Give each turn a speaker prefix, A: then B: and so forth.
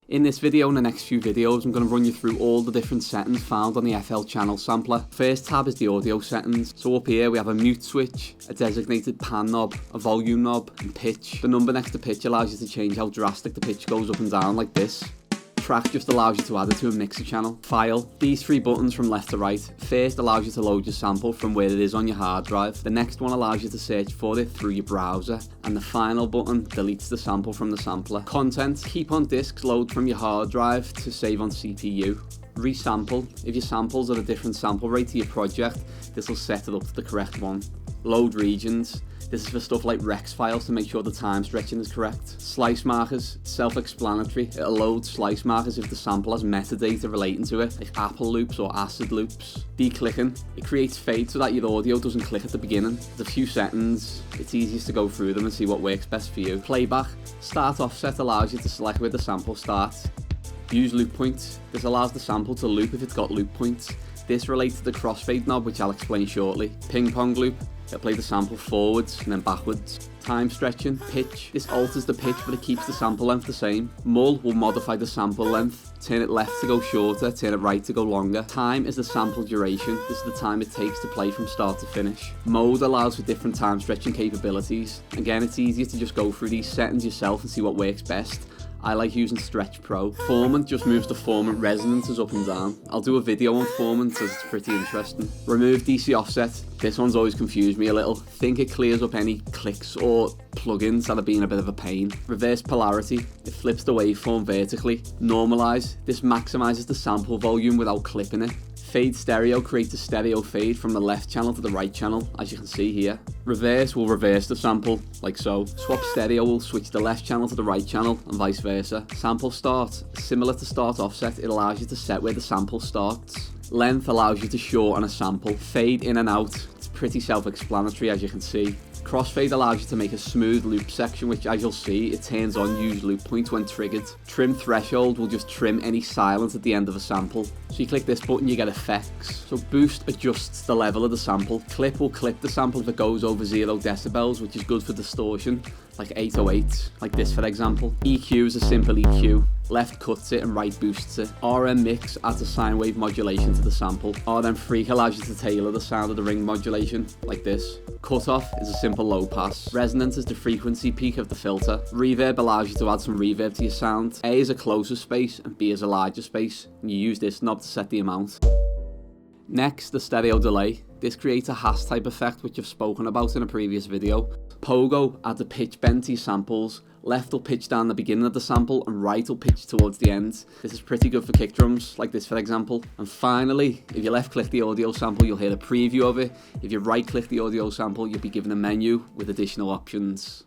A: In this video and the next few videos, I'm going to run you through all the different settings found on the FL channel sampler. First tab is the audio settings. So up here we have a mute switch, a designated pan knob, a volume knob, and pitch. The number next to pitch allows you to change how drastic the pitch goes up and down like this. Track just allows you to add it to a mixer channel. File. These three buttons from left to right. First allows you to load your sample from where it is on your hard drive. The next one allows you to search for it through your browser. And the final button deletes the sample from the sampler. Content. Keep on disks load from your hard drive to save on CPU. Resample. If your samples are a different sample rate to your project, this will set it up to the correct one. Load regions. This is for stuff like Rex files to make sure the time stretching is correct. Slice markers, self-explanatory. It'll load slice markers if the sample has metadata relating to it, like Apple loops or acid loops. Declicking. It creates fade so that your audio doesn't click at the beginning. There's a few settings. It's easiest to go through them and see what works best for you. Playback. Start offset allows you to select where the sample starts. Use loop points. This allows the sample to loop if it's got loop points. This relates to the crossfade knob, which I'll explain shortly. Ping pong loop. It'll play the sample forwards and then backwards. Time stretching. Pitch. This alters the pitch, but it keeps the sample length the same. Mull will modify the sample length. Turn it left to go shorter, turn it right to go longer. Time is the sample duration. This is the time it takes to play from start to finish. Mode allows for different time stretching capabilities. Again, it's easier to just go through these settings yourself and see what works best. I like using Stretch Pro. Formant just moves the formant resonances up and down. I'll do a video on formant as it's pretty interesting. Remove DC offset. This one's always confused me a little. Think it clears up any clicks or plugins that are being a bit of a pain. Reverse polarity. It flips the waveform vertically. Normalize. This maximizes the sample volume without clipping it. Fade stereo creates a stereo fade from the left channel to the right channel, as you can see here. Reverse will reverse the sample, like so. Swap stereo will switch the left channel to the right channel, and vice versa. Sample start. Similar to start offset, it allows you to set where the sample starts. Length allows you to shorten a sample. Fade in and out. It's pretty self-explanatory, as you can see. Crossfade allows you to make a smooth loop section, which, as you'll see, it turns on use loop point when triggered. Trim threshold will just trim any silence at the end of a sample. So you click this button, you get effects. So boost adjusts the level of the sample. Clip will clip the sample if it goes over 0 decibels, which is good for distortion, like 808, like this for example. EQ is a simple EQ. Left cuts it and right boosts it. RM mix adds a sine wave modulation to the sample. RM freak allows you to tailor the sound of the ring modulation, like this. Cutoff is a simple low pass. Resonance is the frequency peak of the filter. Reverb allows you to add some reverb to your sound. A is a closer space and B is a larger space, and you use this knob to set the amount. Next, the stereo delay. This creates a hash type effect, which I've spoken about in a previous video. Pogo adds a pitch bend to your samples. Left will pitch down the beginning of the sample and right will pitch towards the end. This is pretty good for kick drums, like this for example. And finally, if you left click the audio sample, you'll hear a preview of it. If you right click the audio sample, you'll be given a menu with additional options.